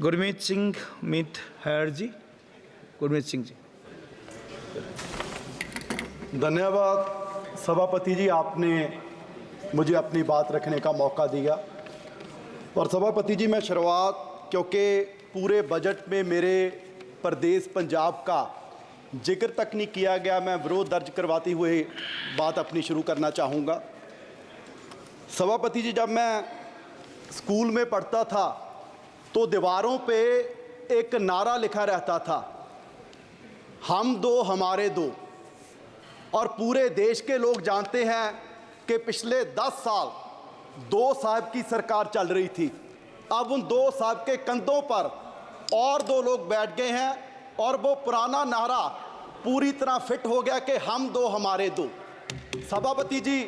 गुरमीत सिंह मीत हैर जी, गुरमीत सिंह जी। धन्यवाद सभापति जी, आपने मुझे अपनी बात रखने का मौका दिया। और सभापति जी, मैं शुरुआत, क्योंकि पूरे बजट में मेरे प्रदेश पंजाब का जिक्र तक नहीं किया गया, मैं विरोध दर्ज करवाते हुए बात अपनी शुरू करना चाहूँगा। सभापति जी, जब मैं स्कूल में पढ़ता था तो दीवारों पे एक नारा लिखा रहता था, हम दो हमारे दो। और पूरे देश के लोग जानते हैं कि पिछले 10 साल 2 साहब की सरकार चल रही थी। अब उन 2 साहब के कंधों पर और 2 लोग बैठ गए हैं और वो पुराना नारा पूरी तरह फिट हो गया कि हम दो हमारे दो। सभापति जी,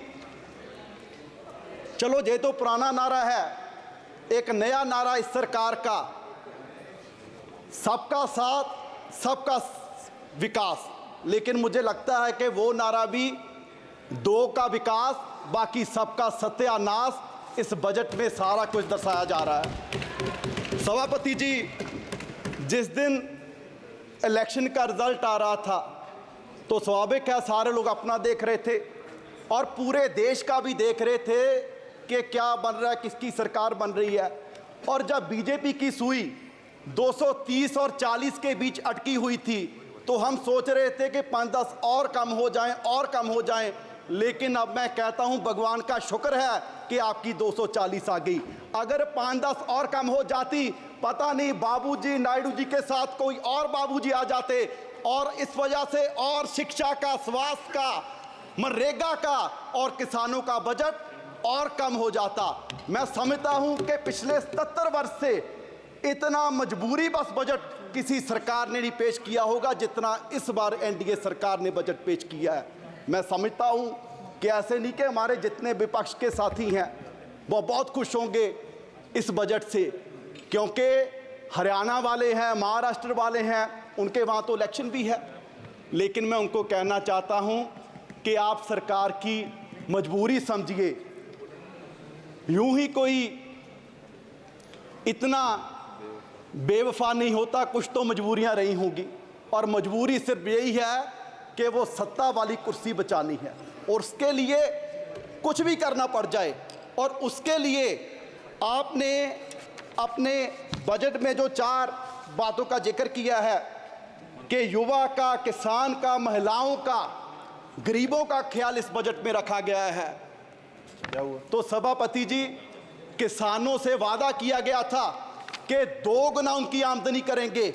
चलो ये तो पुराना नारा है, एक नया नारा इस सरकार का, सबका साथ सबका विकास। लेकिन मुझे लगता है कि वो नारा भी 2 का विकास बाकी सबका सत्यानाश इस बजट में सारा कुछ दर्शाया जा रहा है। सभापति जी, जिस दिन इलेक्शन का रिजल्ट आ रहा था तो स्वाभाविक है सारे लोग अपना देख रहे थे और पूरे देश का भी देख रहे थे कि क्या बन रहा है, किसकी सरकार बन रही है। और जब बीजेपी की सुई 230 और 40 के बीच अटकी हुई थी तो हम सोच रहे थे कि 5-10 और कम हो जाएं और कम हो जाएं। लेकिन अब मैं कहता हूं भगवान का शुक्र है कि आपकी 240 आ गई। अगर 5-10 और कम हो जाती, पता नहीं बाबूजी नायडू जी के साथ कोई और बाबूजी आ जाते और इस वजह से और शिक्षा का, स्वास्थ्य का, मनरेगा का और किसानों का बजट और कम हो जाता। मैं समझता हूं कि पिछले 77 वर्ष से इतना मजबूरी बस बजट किसी सरकार ने नहीं पेश किया होगा जितना इस बार एनडीए सरकार ने बजट पेश किया है। मैं समझता हूं कि ऐसे नहीं कि हमारे जितने विपक्ष के साथी हैं वो बहुत खुश होंगे इस बजट से, क्योंकि हरियाणा वाले हैं, महाराष्ट्र वाले हैं, उनके वहाँ तो इलेक्शन भी है। लेकिन मैं उनको कहना चाहता हूं कि आप सरकार की मजबूरी समझिए। यूं ही कोई इतना बेवफा नहीं होता, कुछ तो मजबूरियां रही होंगी और मजबूरी सिर्फ यही है कि वो सत्ता वाली कुर्सी बचानी है और उसके लिए कुछ भी करना पड़ जाए। और उसके लिए आपने अपने बजट में जो 4 बातों का जिक्र किया है कि युवा का, किसान का, महिलाओं का, गरीबों का ख्याल इस बजट में रखा गया है। क्या हुआ? तो सभापति जी, किसानों से वादा किया गया था कि 2 गुना उनकी आमदनी करेंगे,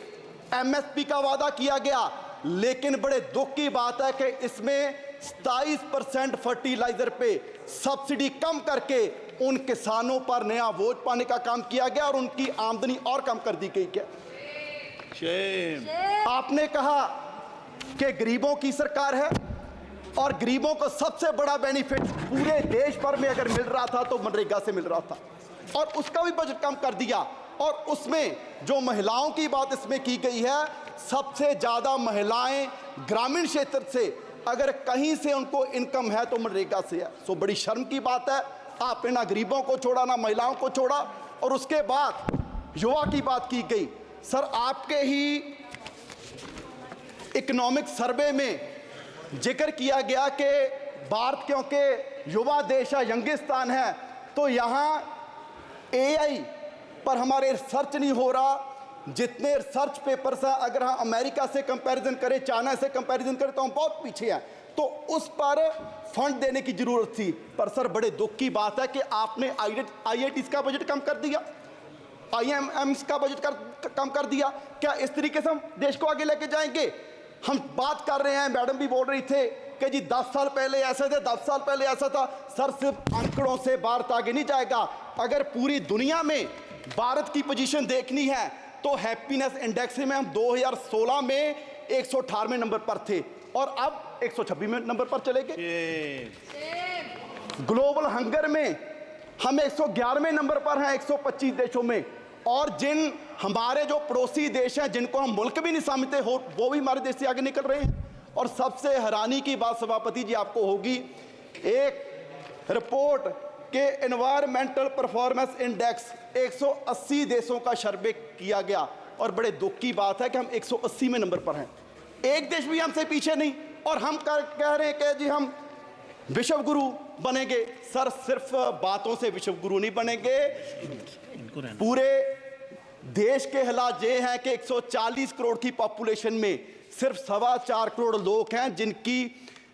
एमएसपी का वादा किया गया। लेकिन बड़े दुख की बात है कि इसमें 27% फर्टिलाइजर पे सब्सिडी कम करके उन किसानों पर नया बोझ पाने का काम किया गया और उनकी आमदनी और कम कर दी गई। क्या आपने कहा कि गरीबों की सरकार है और गरीबों को सबसे बड़ा बेनिफिट पूरे देश भर में अगर मिल रहा था तो मनरेगा से मिल रहा था और उसका भी बजट कम कर दिया। और उसमें जो महिलाओं की बात इसमें की गई है, सबसे ज़्यादा महिलाएं ग्रामीण क्षेत्र से, अगर कहीं से उनको इनकम है तो मनरेगा से है। सो बड़ी शर्म की बात है, आपने ना गरीबों को छोड़ा ना महिलाओं को छोड़ा। और उसके बाद युवा की बात की गई। सर, आपके ही इकोनॉमिक सर्वे में जिक्र किया गया कि भारत क्योंकि युवा देश है, यंगिस्तान है, तो यहाँ एआई पर हमारे रिसर्च नहीं हो रहा। जितने रिसर्च पेपर्स हैं, अगर हम अमेरिका से कंपैरिजन करें, चाइना से कंपैरिजन करें तो हम बहुत पीछे हैं। तो उस पर फंड देने की जरूरत थी। पर सर, बड़े दुख की बात है कि आपने आईआईटीज का बजट कम कर दिया, आईएमएम्स का बजट कम कर दिया। क्या इस तरीके से हम देश को आगे लेके जाएंगे? हम बात कर रहे हैं, मैडम भी बोल रही थे कि जी 10 साल पहले ऐसे थे, 10 साल पहले ऐसा था। सर, सिर्फ आंकड़ों से भारत आगे नहीं जाएगा। अगर पूरी दुनिया में भारत की पोजीशन देखनी है तो हैप्पीनेस इंडेक्स में हम 2016 में 118वें नंबर पर थे और अब 126वें नंबर पर चले गए। ग्लोबल हंगर में हम 111वें नंबर पर हैं 125 देशों में। और जिन हमारे जो पड़ोसी देश हैं, जिनको हम मुल्क भी नहीं समझते हो, वो भी हमारे देश से आगे निकल रहे हैं। और सबसे हैरानी की बात सभापति जी आपको होगी, एक रिपोर्ट के एनवायरमेंटल परफॉर्मेंस इंडेक्स 180 देशों का सर्वे किया गया और बड़े दुख की बात है कि हम 180 में नंबर पर हैं, एक देश भी हमसे पीछे नहीं। और हम कह रहे हैं कि जी हम विश्व गुरु बनेंगे। सर सिर्फ बातों से विश्व गुरु नहीं बनेंगे, पूरे देश के हालात ये हैं कि 140 करोड़ की पॉपुलेशन में सिर्फ 4.25 करोड़ लोग हैं जिनकी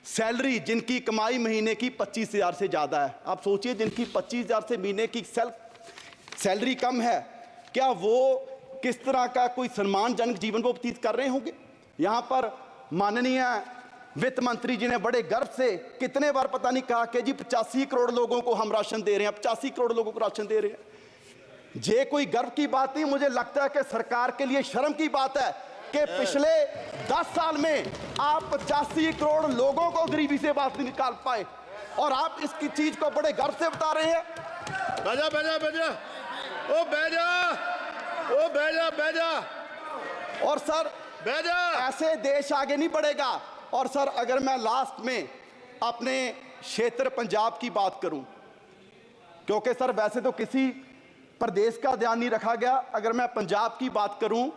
सैलरी, जिनकी कमाई महीने की 25,000 से ज़्यादा है। आप सोचिए, जिनकी 25,000 से महीने की सैलरी कम है, क्या वो किस तरह का कोई सम्मानजनक जीवन को व्यतीत कर रहे होंगे। यहाँ पर माननीय वित्त मंत्री जी ने बड़े गर्व से कितने बार पता नहीं कहा कि जी 85 करोड़ लोगों को हम राशन दे रहे हैं, 85 करोड़ लोगों को राशन दे रहे हैं। ये कोई गर्व की बात नहीं, मुझे लगता है कि सरकार के लिए शर्म की बात है कि पिछले 10 साल में आप 85 करोड़ लोगों को गरीबी से बाहर निकाल पाए और आप इसकी चीज को बड़े गर्व से बता रहे हैं। बैजा बैजा बैजा ओ बैजा ओ बैजा बैजा और सर बैजा ऐसे देश आगे नहीं बढ़ेगा। और सर अगर मैं लास्ट में अपने क्षेत्र पंजाब की बात करूं, क्योंकि सर वैसे तो किसी प्रदेश का ध्यान नहीं रखा गया, अगर मैं पंजाब की बात करूं,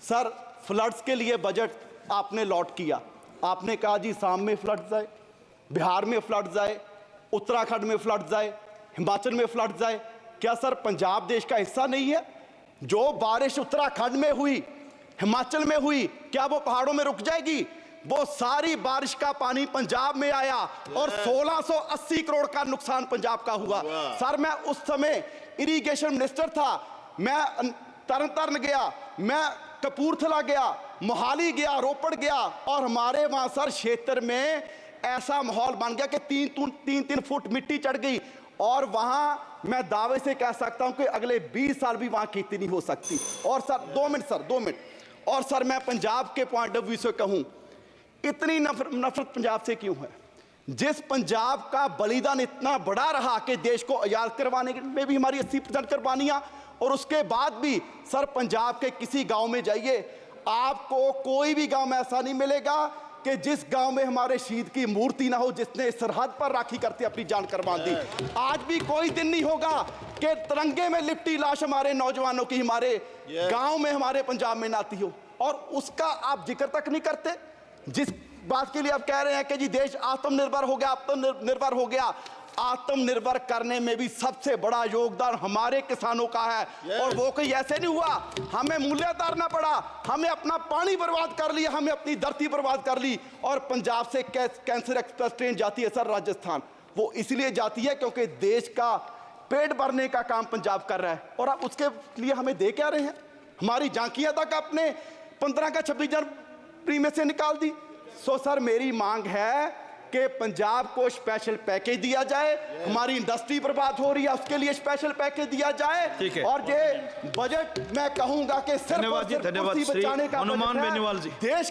सर फ्लड्स के लिए बजट आपने लॉट किया। आपने कहा जी साम में फ्लड्स आए, बिहार में फ्लड्स आए, उत्तराखंड में फ्लड्स आए, हिमाचल में फ्लड्स आए। क्या सर पंजाब देश का हिस्सा नहीं है? जो बारिश उत्तराखंड में हुई, हिमाचल में हुई, क्या वो पहाड़ों में रुक जाएगी? वो सारी बारिश का पानी पंजाब में आया और 1680 करोड़ का नुकसान पंजाब का हुआ। सर मैं उस समय इरिगेशन मिनिस्टर था, मैं तरन गया, मैं कपूरथला गया, मोहाली गया, रोपड़ गया और हमारे वहां सर क्षेत्र में ऐसा माहौल बन गया कि 3-3 फुट मिट्टी चढ़ गई और वहां मैं दावे से कह सकता हूं कि अगले 20 साल भी वहां खेती नहीं हो सकती। और सर 2 मिनट और सर मैं पंजाब के पॉइंट ऑफ व्यू से कहूं, इतनी नफरत पंजाब से क्यों है? जिस पंजाब का बलिदान इतना बड़ा रहा कि देश को आजाद करवाने में भी हमारी 80% कुर्बानियां, और उसके बाद भी सर पंजाब के किसी गांव में जाइए, आपको कोई भी गांव में ऐसा नहीं मिलेगा कि जिस गांव में हमारे शहीद की मूर्ति ना हो, जिसने सरहद पर राखी करते अपनी जान कुर्बान दी। आज भी कोई दिन नहीं होगा कि तिरंगे में लिपटी लाश हमारे नौजवानों की हमारे गांव में, हमारे पंजाब में ना आती हो, और उसका आप जिक्र तक नहीं करते। जिस बात के लिए आप कह रहे हैं कि जी देश आत्मनिर्भर हो गया, आत्मनिर्भर हो गया, आत्मनिर्भर करने में भी सबसे बड़ा योगदान हमारे किसानों का है। और वो कोई ऐसे नहीं हुआ, हमें मूल्य उतारना पड़ा, हमें अपना पानी बर्बाद कर लिया, हमें अपनी धरती बर्बाद कर ली। और पंजाब से कैंसर एक्सप्रेस ट्रेन जाती है सर राजस्थान, वो इसलिए जाती है क्योंकि देश का पेट भरने का काम पंजाब कर रहा है। और आप उसके लिए हमें दे क्या रहे हैं? हमारी झांकियां तक आपने 15 का 26 जनवरी में से निकाल दी। सो सर मेरी मांग है कि पंजाब को स्पेशल पैकेज दिया जाए, हमारी इंडस्ट्री बर्बाद हो रही है उसके लिए स्पेशल पैकेज दिया जाए। और ये बजट मैं कहूंगा कि सिर्फ धन्यवाद जी, धन्यवाद कुर्सी बचाने का हनुमान बजट है। बेनीवाल जी। देश